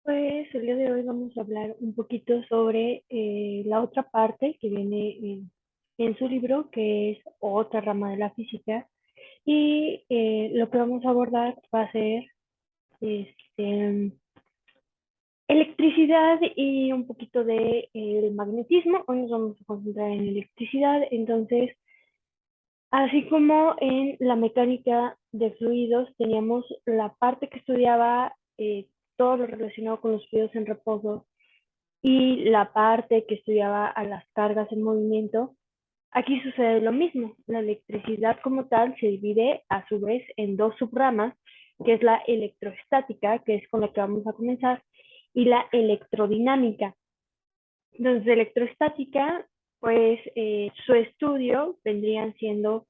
Pues el día de hoy vamos a hablar un poquito sobre la otra parte que viene en su libro, que es otra rama de la física. Y lo que vamos a abordar va a ser este, electricidad y un poquito de el magnetismo. Hoy nos vamos a concentrar en electricidad. Entonces, así como en la mecánica de fluidos, teníamos la parte que estudiaba todo lo relacionado con los fluidos en reposo y la parte que estudiaba a las cargas en movimiento. Aquí sucede lo mismo. La electricidad como tal se divide a su vez en dos subramas, que es la electroestática, que es con la que vamos a comenzar, y la electrodinámica. Entonces, electroestática, pues su estudio vendrían siendo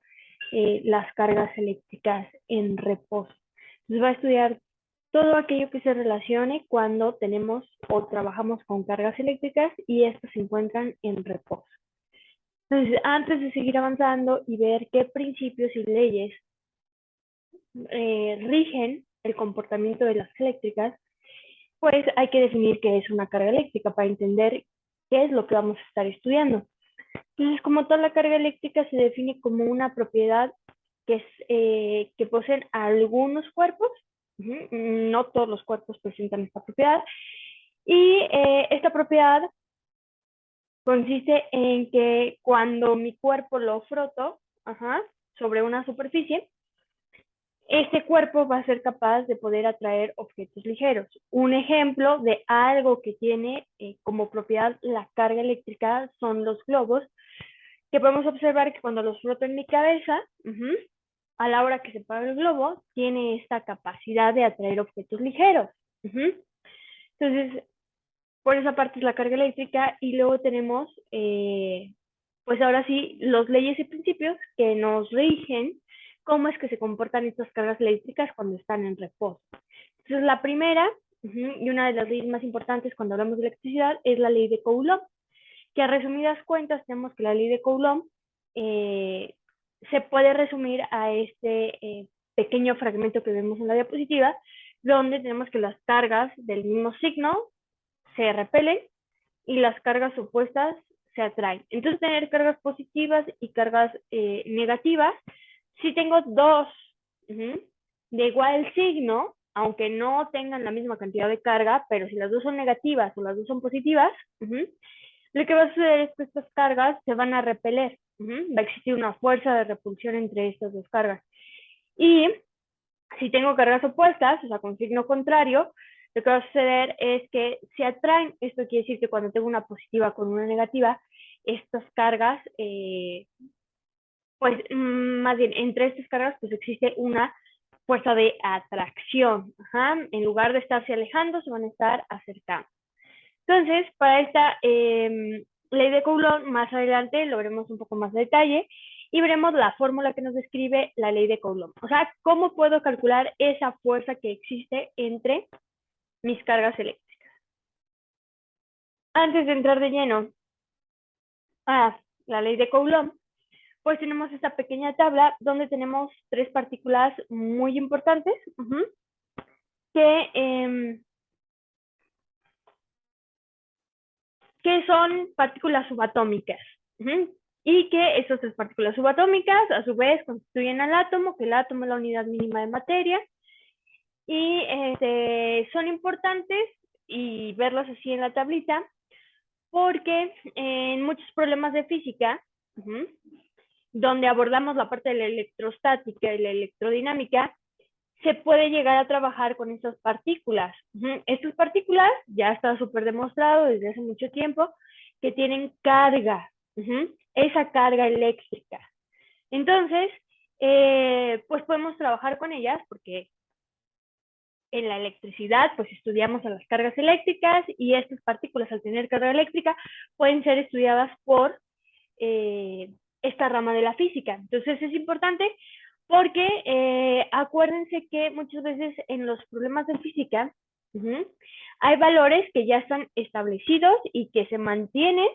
las cargas eléctricas en reposo. Entonces va a estudiar todo aquello que se relacione cuando tenemos o trabajamos con cargas eléctricas y estas se encuentran en reposo. Entonces, antes de seguir avanzando y ver qué principios y leyes rigen el comportamiento de las eléctricas, pues hay que definir qué es una carga eléctrica para entender qué es lo que vamos a estar estudiando. Entonces, como toda la carga eléctrica se define como una propiedad que poseen algunos cuerpos, no todos los cuerpos presentan esta propiedad, y esta propiedad consiste en que cuando mi cuerpo lo froto sobre una superficie, este cuerpo va a ser capaz de poder atraer objetos ligeros. Un ejemplo de algo que tiene como propiedad la carga eléctrica son los globos, que podemos observar que cuando los froto en mi cabeza, a la hora que se para el globo, tiene esta capacidad de atraer objetos ligeros. Entonces, por esa parte es la carga eléctrica y luego tenemos, pues ahora sí, los leyes y principios que nos rigen cómo es que se comportan estas cargas eléctricas cuando están en reposo. Entonces, la primera y una de las leyes más importantes cuando hablamos de electricidad es la ley de Coulomb, que a resumidas cuentas tenemos que la ley de Coulomb se puede resumir a este pequeño fragmento que vemos en la diapositiva, donde tenemos que las cargas del mismo signo se repelen y las cargas opuestas se atraen. Entonces, tener cargas positivas y cargas negativas, si tengo dos de igual signo, aunque no tengan la misma cantidad de carga, pero si las dos son negativas o las dos son positivas, lo que va a suceder es que estas cargas se van a repeler. Va a existir una fuerza de repulsión entre estas dos cargas. Y si tengo cargas opuestas, o sea, con signo contrario, lo que va a suceder es que se atraen. Esto quiere decir que cuando tengo una positiva con una negativa, estas cargas, pues más bien, entre estas cargas, pues existe una fuerza de atracción. En lugar de estarse alejando, se van a estar acercando. Entonces, para esta ley de Coulomb, más adelante lo veremos un poco más de detalle y veremos la fórmula que nos describe la ley de Coulomb. O sea, cómo puedo calcular esa fuerza que existe entre mis cargas eléctricas. Antes de entrar de lleno a la ley de Coulomb, pues tenemos esta pequeña tabla donde tenemos tres partículas muy importantes que que son partículas subatómicas. Y que estas tres partículas subatómicas, a su vez, constituyen al átomo, que el átomo es la unidad mínima de materia. Y son importantes, y verlos así en la tablita, porque en muchos problemas de física, donde abordamos la parte de la electrostática y la electrodinámica, se puede llegar a trabajar con estas partículas. Estas partículas ya está súper demostrado desde hace mucho tiempo que tienen carga, esa carga eléctrica. Entonces, pues podemos trabajar con ellas porque en la electricidad pues estudiamos a las cargas eléctricas y estas partículas al tener carga eléctrica pueden ser estudiadas por esta rama de la física. Entonces es importante porque acuérdense que muchas veces en los problemas de física hay valores que ya están establecidos y que se mantienen.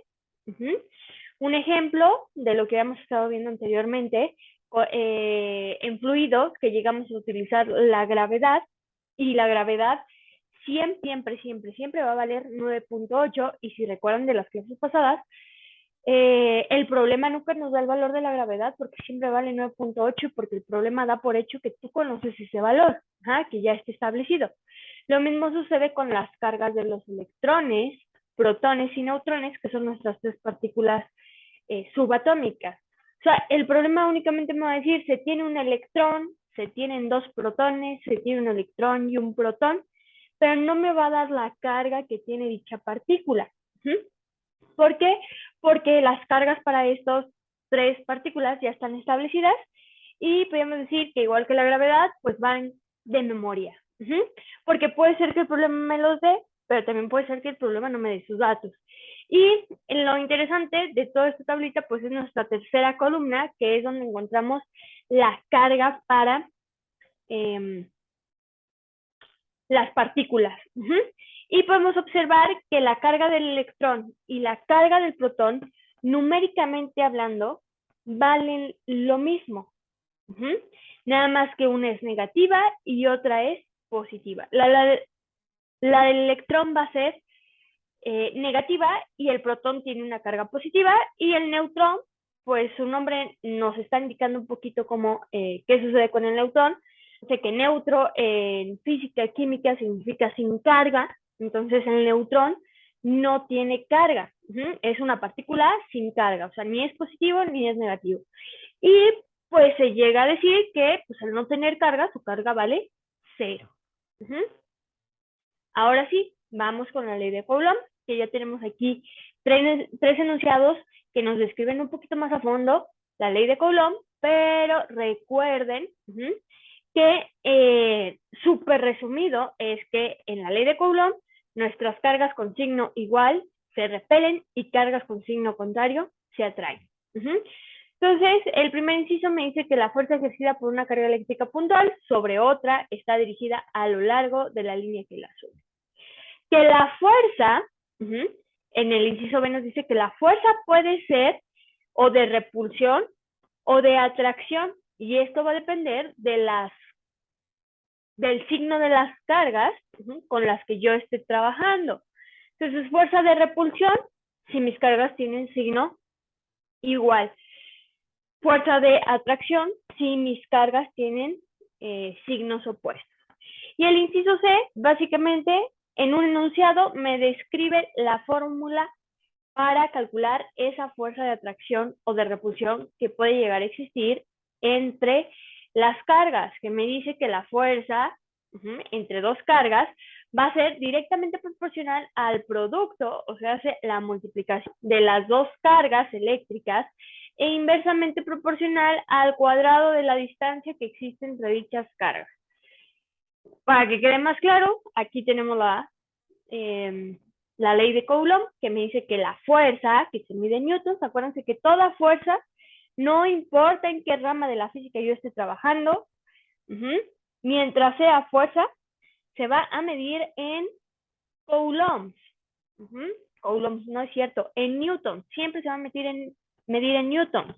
Un ejemplo de lo que hemos estado viendo anteriormente, en fluidos que llegamos a utilizar la gravedad, y la gravedad siempre va a valer 9.8. Y si recuerdan de las clases pasadas, el problema nunca nos da el valor de la gravedad porque siempre vale 9.8, porque el problema da por hecho que tú conoces ese valor, que ya está establecido. Lo mismo sucede con las cargas de los electrones, protones y neutrones, que son nuestras tres partículas subatómicas. O sea, el problema únicamente me va a decir, se tiene un electrón, se tienen dos protones, se tiene un electrón y un protón, pero no me va a dar la carga que tiene dicha partícula. ¿Por qué? Porque las cargas para estas tres partículas ya están establecidas y podemos decir que igual que la gravedad, pues van de memoria. Porque puede ser que el problema me los dé, pero también puede ser que el problema no me dé sus datos. Y lo interesante de toda esta tablita, pues es nuestra tercera columna, que es donde encontramos la carga para las partículas. Y podemos observar que la carga del electrón y la carga del protón, numéricamente hablando, valen lo mismo. Nada más que una es negativa y otra es positiva. La del electrón va a ser negativa y el protón tiene una carga positiva, y el neutrón, pues su nombre nos está indicando un poquito cómo, qué sucede con el neutrón. Sé que neutro en física y química significa sin carga, entonces el neutrón no tiene carga, es una partícula sin carga, o sea, ni es positivo ni es negativo. Y pues se llega a decir que pues, al no tener carga, su carga vale 0. Ahora sí, vamos con la ley de Coulomb, que ya tenemos aquí tres enunciados que nos describen un poquito más a fondo la ley de Coulomb, pero recuerden que súper resumido es que en la ley de Coulomb nuestras cargas con signo igual se repelen y cargas con signo contrario se atraen. Entonces, el primer inciso me dice que la fuerza ejercida por una carga eléctrica puntual sobre otra está dirigida a lo largo de la línea que la une. Que la fuerza, en el inciso B nos dice que la fuerza puede ser o de repulsión o de atracción, y esto va a depender de del signo de las cargas con las que yo esté trabajando. Entonces, fuerza de repulsión si mis cargas tienen signo igual. Fuerza de atracción si mis cargas tienen signos opuestos. Y el inciso C, básicamente, en un enunciado me describe la fórmula para calcular esa fuerza de atracción o de repulsión que puede llegar a existir entre las cargas, que me dice que la fuerza entre dos cargas va a ser directamente proporcional al producto, o sea, la multiplicación de las dos cargas eléctricas, e inversamente proporcional al cuadrado de la distancia que existe entre dichas cargas. Para que quede más claro, aquí tenemos la ley de Coulomb, que me dice que la fuerza, que se mide en newtons, acuérdense que toda fuerza, no importa en qué rama de la física yo esté trabajando, mientras sea fuerza, se va a medir en coulombs. Coulombs no es cierto, en newtons, siempre se va a medir en newtons.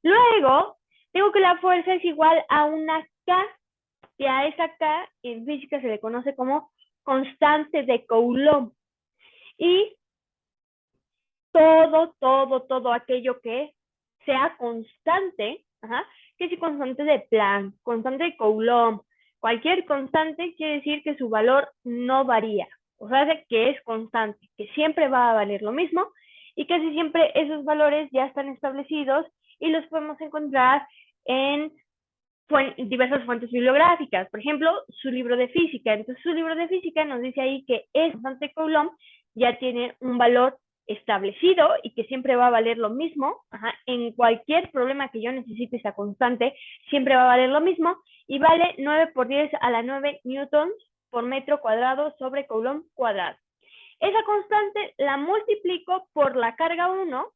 Luego, digo que la fuerza es igual a una K, y a esa K en física se le conoce como constante de Coulomb. Y todo aquello que sea constante, que es constante de Planck, constante de Coulomb, cualquier constante quiere decir que su valor no varía, o sea, que es constante, que siempre va a valer lo mismo, y casi siempre esos valores ya están establecidos y los podemos encontrar en diversas fuentes bibliográficas. Por ejemplo, su libro de física. Entonces, su libro de física nos dice ahí que esa constante de Coulomb ya tiene un valor establecido y que siempre va a valer lo mismo. En cualquier problema que yo necesite esa constante, siempre va a valer lo mismo, y vale 9 por 10 a la 9 newtons por metro cuadrado sobre Coulomb cuadrado. Esa constante la multiplico por la carga 1,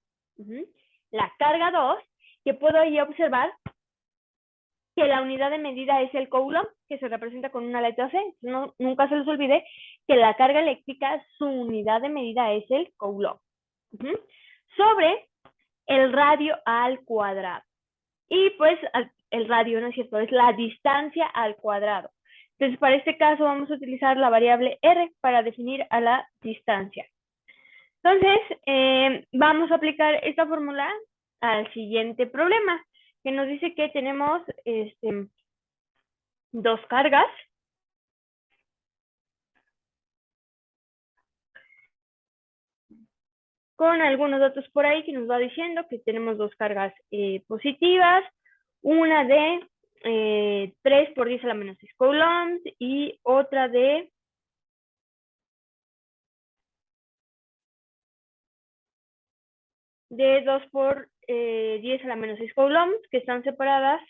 la carga 2, que puedo ahí observar que la unidad de medida es el Coulomb, que se representa con una letra C. Nunca se les olvide que la carga eléctrica, su unidad de medida es el Coulomb. Sobre el radio al cuadrado. Y pues el radio, ¿no es cierto? Es la distancia al cuadrado. Entonces, para este caso vamos a utilizar la variable r para definir a la distancia. Entonces, vamos a aplicar esta fórmula al siguiente problema, que nos dice que tenemos dos cargas con algunos datos por ahí que nos va diciendo que tenemos dos cargas positivas, una de 3 por 10 a la menos 6 coulombs y otra de 2 por 10 a la menos 6 coulombs, que están separadas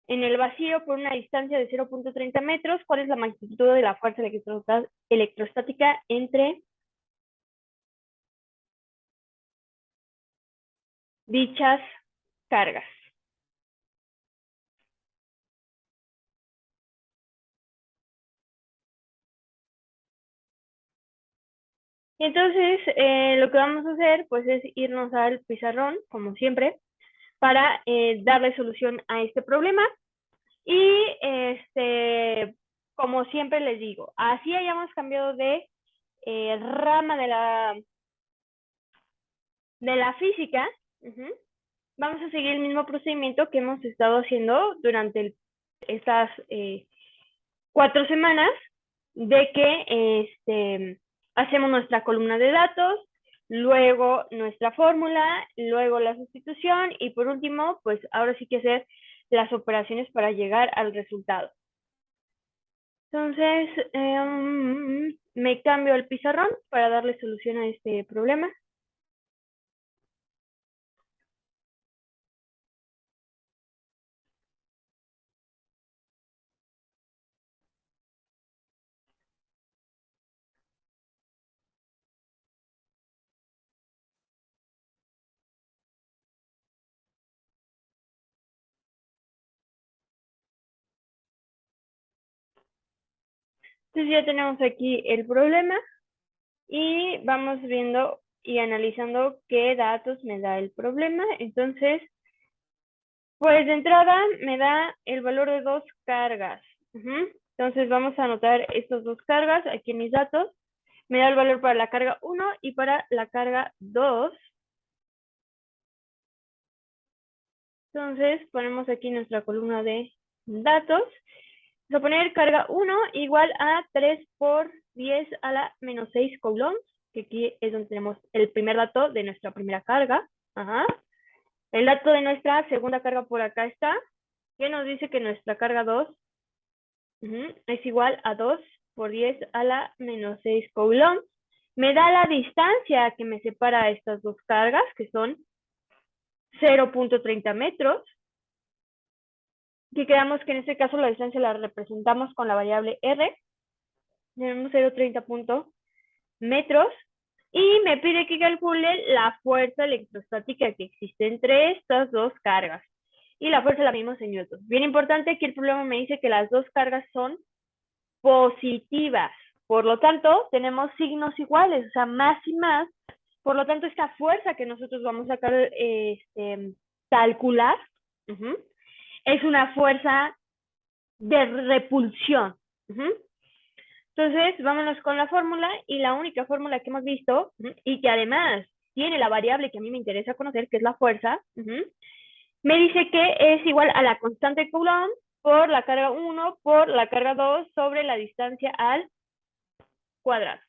en el vacío por una distancia de 0.30 metros. ¿Cuál es la magnitud de la fuerza electrostática entre dichas cargas? Entonces, lo que vamos a hacer, pues, es irnos al pizarrón, como siempre, para darle solución a este problema. Y, como siempre les digo, así hayamos cambiado de rama de la física, vamos a seguir el mismo procedimiento que hemos estado haciendo durante estas 4 semanas, de que hacemos nuestra columna de datos, luego nuestra fórmula, luego la sustitución y por último, pues ahora sí que hacer las operaciones para llegar al resultado. Entonces, me cambio al pizarrón para darle solución a este problema. Entonces ya tenemos aquí el problema y vamos viendo y analizando qué datos me da el problema. Entonces, pues de entrada me da el valor de dos cargas. Entonces vamos a anotar estas dos cargas aquí en mis datos. Me da el valor para la carga 1 y para la carga 2. Entonces ponemos aquí nuestra columna de datos. Vamos a poner carga 1 igual a 3 por 10 a la menos 6 coulombs, que aquí es donde tenemos el primer dato de nuestra primera carga. El dato de nuestra segunda carga por acá está, que nos dice que nuestra carga 2 es igual a 2 por 10 a la menos 6 coulombs. Me da la distancia que me separa estas dos cargas, que son 0.30 metros. Que quedamos que en este caso la distancia la representamos con la variable r. Tenemos 0.30 metros. Y me pide que calcule la fuerza electrostática que existe entre estas dos cargas. Y la fuerza la vimos en newtons. Bien importante que el problema me dice que las dos cargas son positivas. Por lo tanto, tenemos signos iguales, o sea, más y más. Por lo tanto, esta fuerza que nosotros vamos a calcular es una fuerza de repulsión. Entonces, vámonos con la fórmula y la única fórmula que hemos visto y que además tiene la variable que a mí me interesa conocer, que es la fuerza, me dice que es igual a la constante Coulomb por la carga 1 por la carga 2 sobre la distancia al cuadrado.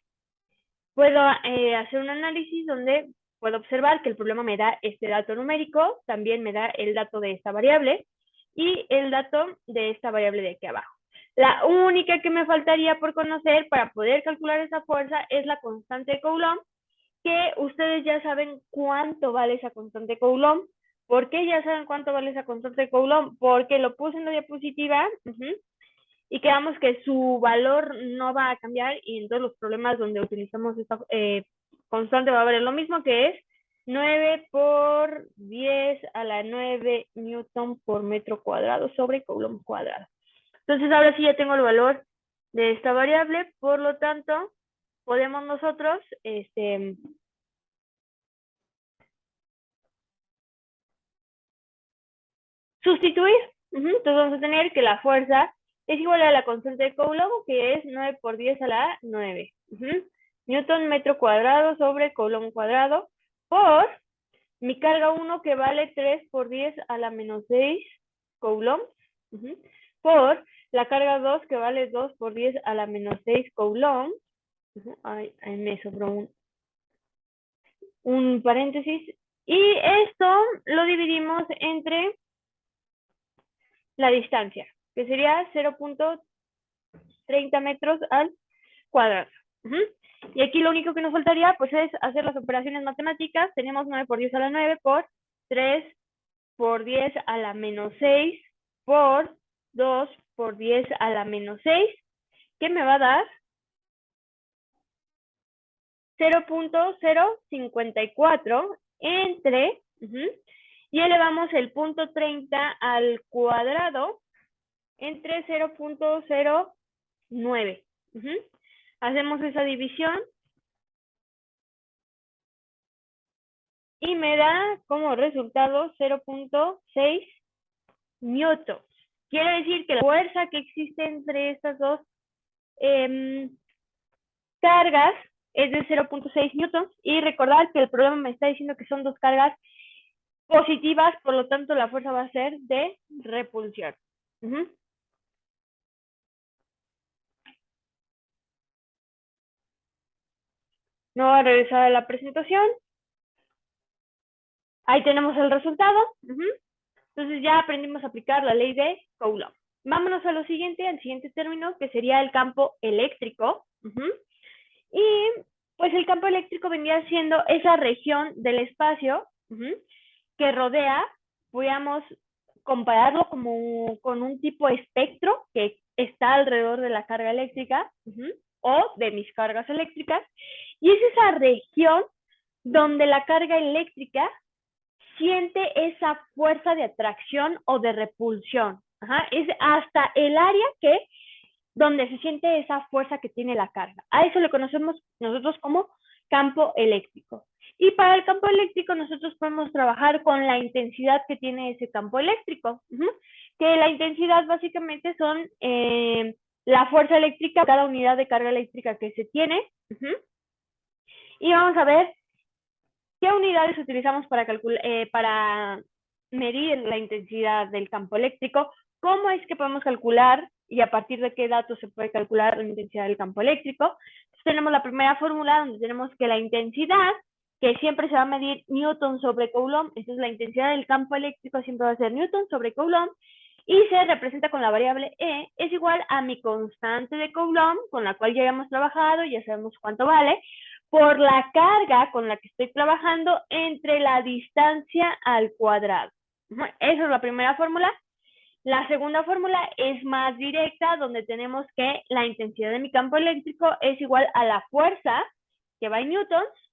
Puedo hacer un análisis donde puedo observar que el problema me da este dato numérico, también me da el dato de esta variable y el dato de esta variable de aquí abajo. La única que me faltaría por conocer para poder calcular esa fuerza es la constante Coulomb, que ustedes ya saben cuánto vale esa constante Coulomb. ¿Por qué ya saben cuánto vale esa constante Coulomb? Porque lo puse en la diapositiva y quedamos que su valor no va a cambiar y en todos los problemas donde utilizamos esta constante va a valer lo mismo, que es 9 por 10 a la 9 newton por metro cuadrado sobre coulomb cuadrado. Entonces ahora sí ya tengo el valor de esta variable, por lo tanto podemos nosotros sustituir Entonces vamos a tener que la fuerza es igual a la constante de Coulomb, que es 9 por 10 a la 9. Newton metro cuadrado sobre Coulomb cuadrado, por mi carga 1, que vale 3 por 10 a la menos 6 Coulomb, por la carga 2, que vale 2 por 10 a la menos 6 Coulomb. Ay, me sobró un paréntesis. Y esto lo dividimos entre la distancia, que sería 0.30 metros al cuadrado. Y aquí lo único que nos faltaría pues es hacer las operaciones matemáticas. Tenemos 9 por 10 a la 9 por 3 por 10 a la menos 6 por 2 por 10 a la menos 6, que me va a dar 0.054 entre, y elevamos el punto 30 al cuadrado entre 0.09. Hacemos esa división y me da como resultado 0.6 newtons. Quiere decir que la fuerza que existe entre estas dos cargas es de 0.6 newtons, y recordar que el problema me está diciendo que son dos cargas positivas, por lo tanto la fuerza va a ser de repulsión. No va a regresar a la presentación. Ahí tenemos el resultado. Entonces ya aprendimos a aplicar la ley de Coulomb. Vámonos a lo siguiente, al siguiente término, que sería el campo eléctrico. Y pues el campo eléctrico vendría siendo esa región del espacio que rodea, podríamos compararlo como con un tipo de espectro que está alrededor de la carga eléctrica o de mis cargas eléctricas, y es esa región donde la carga eléctrica siente esa fuerza de atracción o de repulsión. Es hasta el área donde se siente esa fuerza que tiene la carga. A eso lo conocemos nosotros como campo eléctrico. Y para el campo eléctrico nosotros podemos trabajar con la intensidad que tiene ese campo eléctrico, que la intensidad básicamente son la fuerza eléctrica, cada unidad de carga eléctrica que se tiene. Y vamos a ver qué unidades utilizamos para medir la intensidad del campo eléctrico, cómo es que podemos calcular y a partir de qué datos se puede calcular la intensidad del campo eléctrico. Entonces, tenemos la primera fórmula donde tenemos que la intensidad, que siempre se va a medir Newton sobre Coulomb, entonces la intensidad del campo eléctrico siempre va a ser Newton sobre Coulomb, y se representa con la variable E, es igual a mi constante de Coulomb, con la cual ya hemos trabajado, ya sabemos cuánto vale, por la carga con la que estoy trabajando entre la distancia al cuadrado. Esa es la primera fórmula. La segunda fórmula es más directa, donde tenemos que la intensidad de mi campo eléctrico es igual a la fuerza, que va en newtons,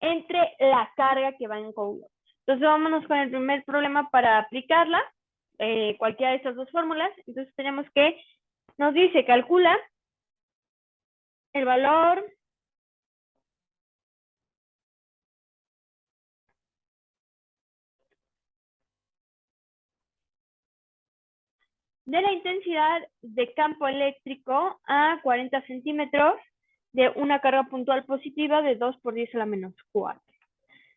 entre la carga que va en coulomb. Entonces vámonos con el primer problema para aplicarla, cualquiera de estas dos fórmulas. Entonces tenemos que, nos dice, calcula el valor de la intensidad de campo eléctrico a 40 centímetros de una carga puntual positiva de 2 por 10 a la menos 4.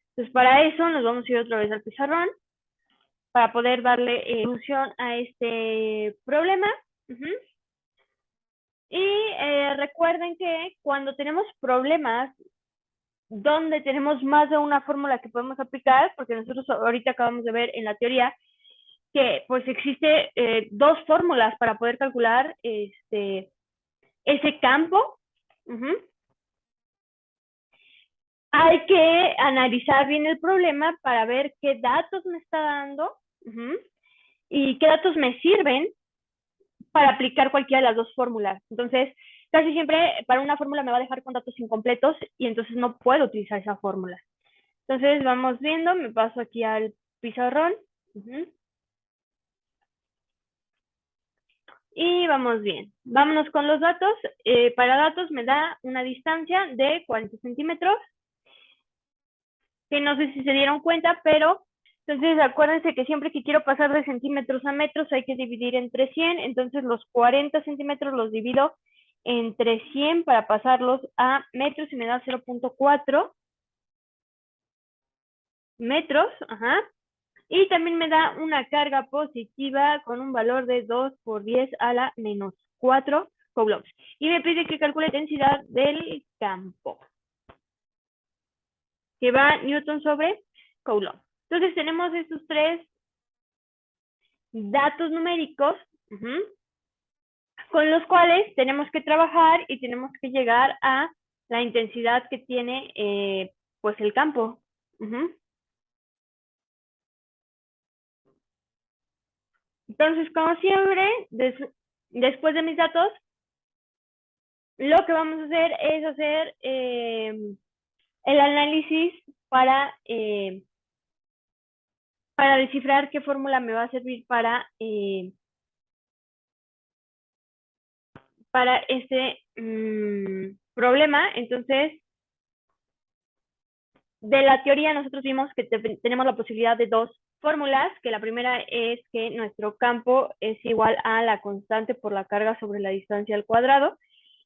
Entonces, para eso nos vamos a ir otra vez al pizarrón para poder darle solución a este problema. Y recuerden que cuando tenemos problemas donde tenemos más de una fórmula que podemos aplicar, porque nosotros ahorita acabamos de ver en la teoría que pues existe dos fórmulas para poder calcular ese campo. Hay que analizar bien el problema para ver qué datos me está dando y qué datos me sirven para aplicar cualquiera de las dos fórmulas. Entonces, casi siempre para una fórmula me va a dejar con datos incompletos y entonces no puedo utilizar esa fórmula. Entonces, vamos viendo, me paso aquí al pizarrón. Y vamos bien. Vámonos con los datos. Para datos me da una distancia de 40 centímetros, que no sé si se dieron cuenta, pero Entonces, acuérdense que siempre que quiero pasar de centímetros a metros hay que dividir entre 100. Entonces, los 40 centímetros los divido entre 100 para pasarlos a metros y me da 0.4 metros. Ajá. Y también me da una carga positiva con un valor de 2 por 10 a la menos 4 coulombs. Y me pide que calcule la densidad del campo, que va Newton sobre Coulomb. Entonces tenemos estos tres datos numéricos con los cuales tenemos que trabajar y tenemos que llegar a la intensidad que tiene pues el campo. Entonces, como siempre, después de mis datos, lo que vamos a hacer es hacer el análisis para descifrar qué fórmula me va a servir para este problema. Entonces, de la teoría nosotros vimos que tenemos la posibilidad de dos fórmulas, que la primera es que nuestro campo es igual a la constante por la carga sobre la distancia al cuadrado,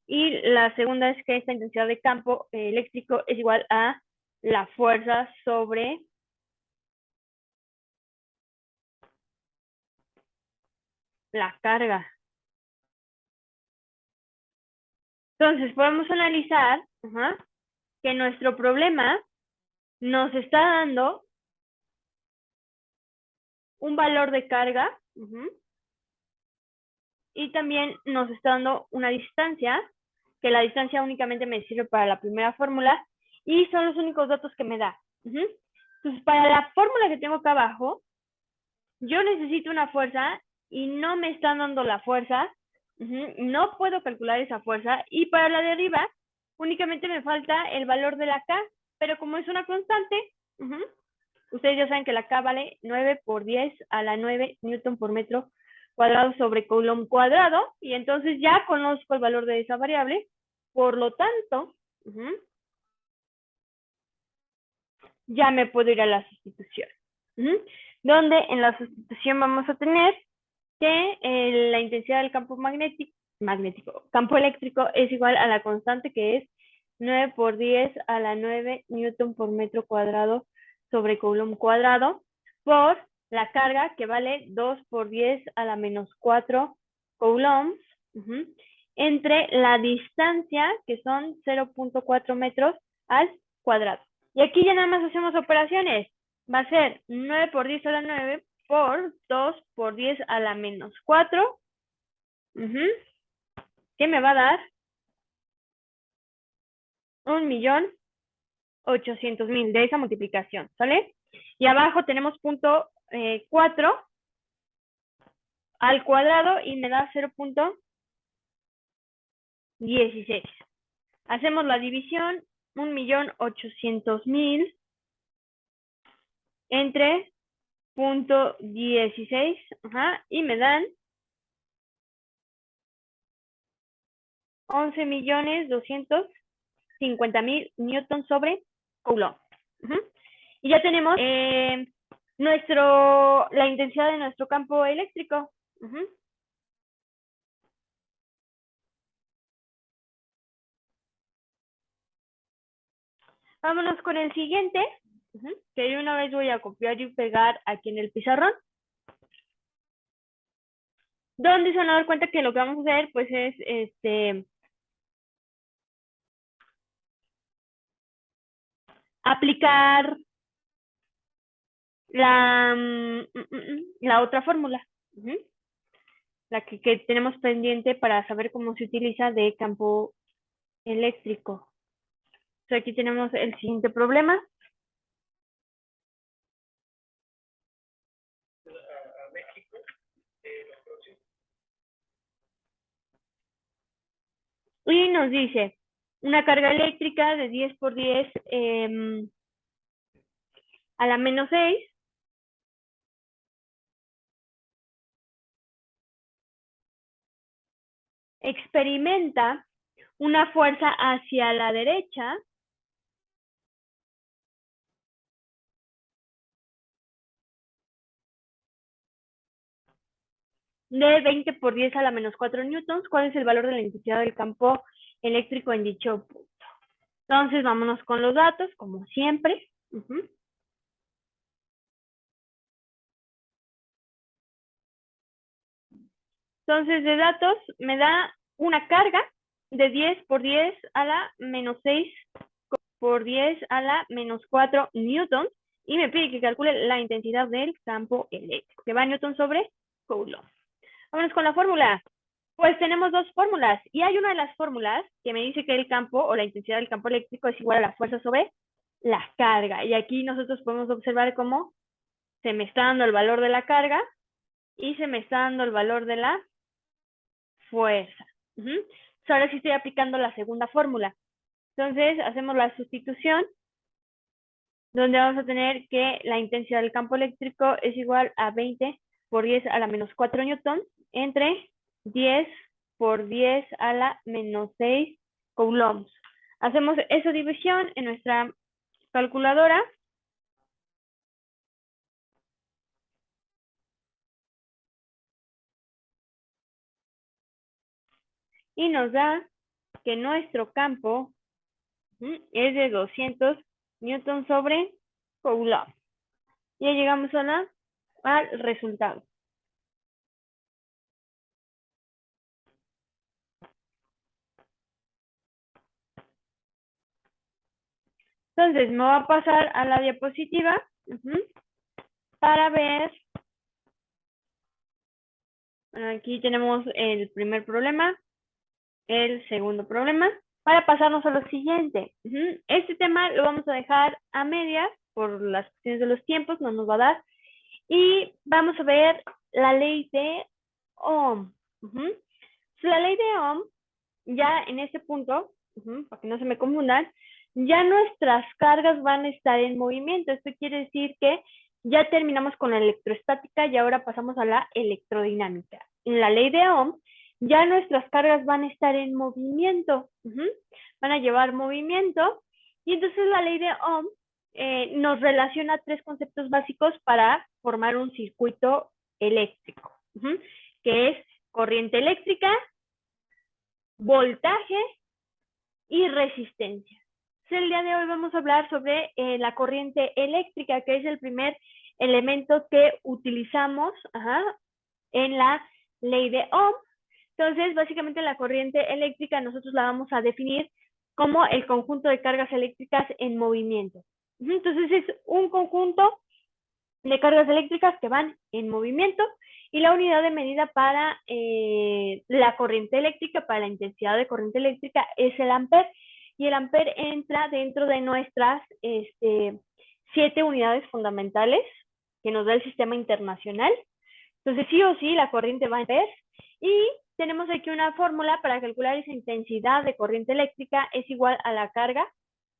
y la segunda es que esta intensidad de campo eléctrico es igual a la fuerza sobre la carga. Entonces podemos analizar que nuestro problema nos está dando un valor de carga y también nos está dando una distancia, que la distancia únicamente me sirve para la primera fórmula y son los únicos datos que me da. Entonces, para la fórmula que tengo acá abajo, yo necesito una fuerza y no me están dando la fuerza, no puedo calcular esa fuerza, y para la de arriba únicamente me falta el valor de la K, pero como es una constante, ustedes ya saben que la K vale 9 por 10 a la 9 newton por metro cuadrado sobre coulomb cuadrado, y entonces ya conozco el valor de esa variable, por lo tanto, ya me puedo ir a la sustitución. Donde en la sustitución vamos a tener que la intensidad del campo campo eléctrico es igual a la constante, que es 9 por 10 a la 9 newton por metro cuadrado sobre coulomb cuadrado, por la carga, que vale 2 por 10 a la menos 4 coulombs, entre la distancia, que son 0.4 metros al cuadrado. Y aquí ya nada más hacemos operaciones. Va a ser 9 por 10 a la 9 por 2 por 10 a la menos 4. ¿Qué me va a dar? 1.800.000 de esa multiplicación, ¿sale? Y abajo tenemos punto 4 al cuadrado y me da 0.16. Hacemos la división, 1.800.000 entre punto 16, y me dan 11.250.000 newton sobre coulomb. Y ya tenemos la intensidad de nuestro campo eléctrico. Vámonos con el siguiente, que yo una vez voy a copiar y pegar aquí en el pizarrón, donde se van a dar cuenta que lo que vamos a hacer pues es aplicar la otra fórmula, la que tenemos pendiente para saber cómo se utiliza de campo eléctrico. Entonces aquí tenemos el siguiente problema. Y nos dice una carga eléctrica de 10 por 10 a la menos 6 experimenta una fuerza hacia la derecha de 20 por 10 a la menos 4 newtons, ¿cuál es el valor de la intensidad del campo eléctrico en dicho punto? Entonces, vámonos con los datos, como siempre. Entonces, de datos, me da una carga de 10 por 10 a la menos 6 por 10 a la menos 4 newtons y me pide que calcule la intensidad del campo eléctrico, que va newton sobre coulomb. Vámonos con la fórmula. Pues tenemos dos fórmulas y hay una de las fórmulas que me dice que el campo o la intensidad del campo eléctrico es igual a la fuerza sobre la carga. Y aquí nosotros podemos observar cómo se me está dando el valor de la carga y se me está dando el valor de la fuerza. Ahora sí estoy aplicando la segunda fórmula. Entonces hacemos la sustitución donde vamos a tener que la intensidad del campo eléctrico es igual a 20 por 10 a la menos 4 newtons entre 10 por 10 a la menos 6 coulombs. Hacemos esa división en nuestra calculadora. Y nos da que nuestro campo es de 200 newtons sobre coulomb. Ya llegamos al resultado. Entonces, me voy a pasar a la diapositiva para ver. Bueno, aquí tenemos el primer problema, el segundo problema. Para pasarnos a lo siguiente. Este tema lo vamos a dejar a medias por las cuestiones de los tiempos, no nos va a dar. Y vamos a ver la ley de Ohm. La ley de Ohm, ya en este punto, para que no se me confundan, ya nuestras cargas van a estar en movimiento. Esto quiere decir que ya terminamos con la electroestática y ahora pasamos a la electrodinámica. En la ley de Ohm, ya nuestras cargas van a estar en movimiento, van a llevar movimiento, y entonces la ley de Ohm nos relaciona tres conceptos básicos para formar un circuito eléctrico, que es corriente eléctrica, voltaje y resistencia. Entonces, el día de hoy vamos a hablar sobre la corriente eléctrica, que es el primer elemento que utilizamos en la ley de Ohm. Entonces, básicamente la corriente eléctrica nosotros la vamos a definir como el conjunto de cargas eléctricas en movimiento. Entonces, es un conjunto de cargas eléctricas que van en movimiento y la unidad de medida para la corriente eléctrica, para la intensidad de corriente eléctrica es el amper, y el amper entra dentro de nuestras 7 unidades fundamentales que nos da el sistema internacional. Entonces sí o sí la corriente va en amperes y tenemos aquí una fórmula para calcular esa intensidad de corriente eléctrica es igual a la carga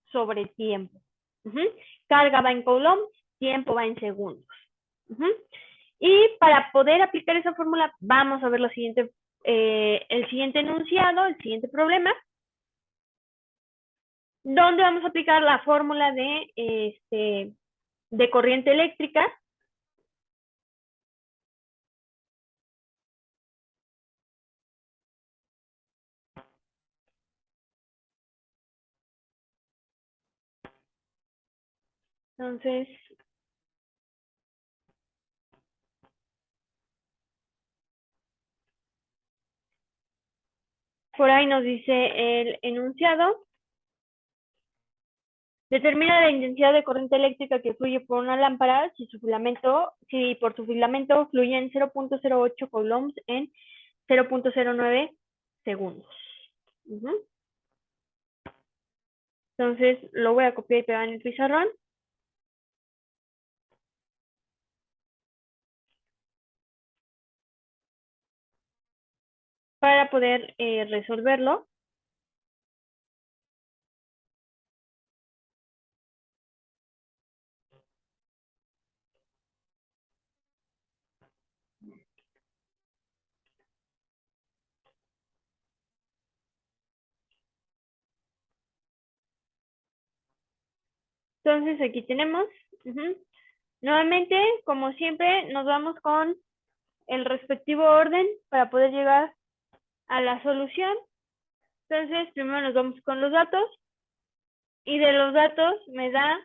sobre tiempo. Carga va en coulombs, tiempo va en segundos. Y para poder aplicar esa fórmula, vamos a ver lo siguiente, el siguiente enunciado, el siguiente problema, donde vamos a aplicar la fórmula de corriente eléctrica. Entonces, por ahí nos dice el enunciado. Determina la intensidad de corriente eléctrica que fluye por una lámpara si por su filamento fluye en 0.08 coulombs en 0.09 segundos. Entonces lo voy a copiar y pegar en el pizarrón. Para poder resolverlo. Entonces aquí tenemos, nuevamente, como siempre, nos vamos con el respectivo orden para poder llegar a la solución. Entonces, primero nos vamos con los datos. Y de los datos me da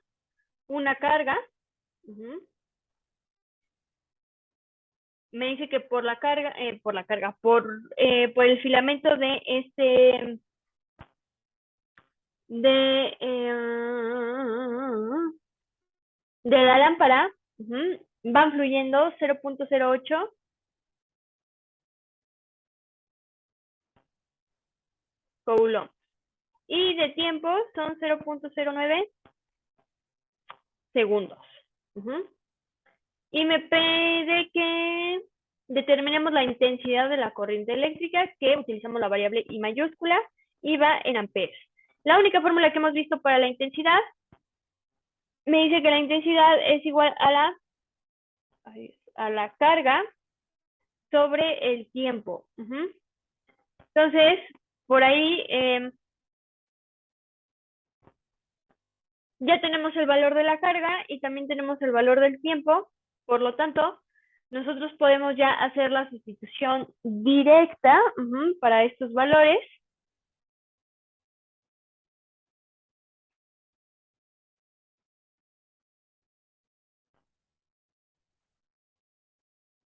una carga. Me dice que por la carga, por el filamento de de, de la lámpara, van fluyendo 0.08 coulombs. Y de tiempo son 0.09 segundos. Y me pide que determinemos la intensidad de la corriente eléctrica, que utilizamos la variable I mayúscula y va en amperes. La única fórmula que hemos visto para la intensidad me dice que la intensidad es igual a la carga sobre el tiempo. Entonces, por ahí ya tenemos el valor de la carga y también tenemos el valor del tiempo. Por lo tanto, nosotros podemos ya hacer la sustitución directa para estos valores.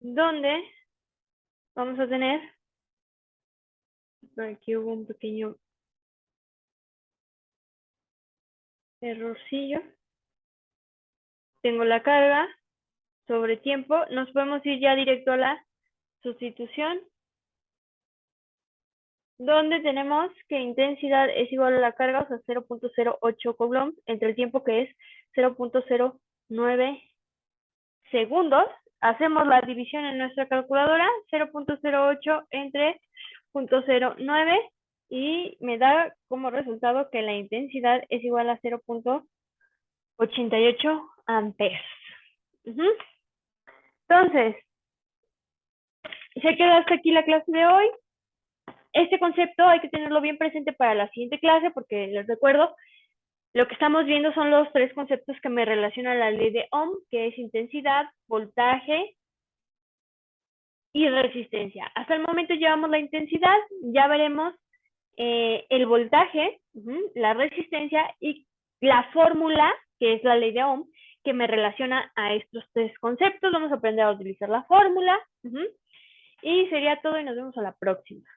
Donde vamos a tener, por aquí hubo un pequeño errorcillo. Tengo la carga sobre tiempo. Nos podemos ir ya directo a la sustitución, donde tenemos que intensidad es igual a la carga, o sea, 0.08 coulombs, entre el tiempo que es 0.09 segundos. Hacemos la división en nuestra calculadora, 0.08 entre 0.09, y me da como resultado que la intensidad es igual a 0.88 amperes. Entonces, se queda hasta aquí la clase de hoy. Este concepto hay que tenerlo bien presente para la siguiente clase, porque les recuerdo, lo que estamos viendo son los tres conceptos que me relacionan a la ley de Ohm, que es intensidad, voltaje y resistencia. Hasta el momento llevamos la intensidad, ya veremos el voltaje, la resistencia y la fórmula, que es la ley de Ohm, que me relaciona a estos tres conceptos. Vamos a aprender a utilizar la fórmula. Y sería todo y nos vemos a la próxima.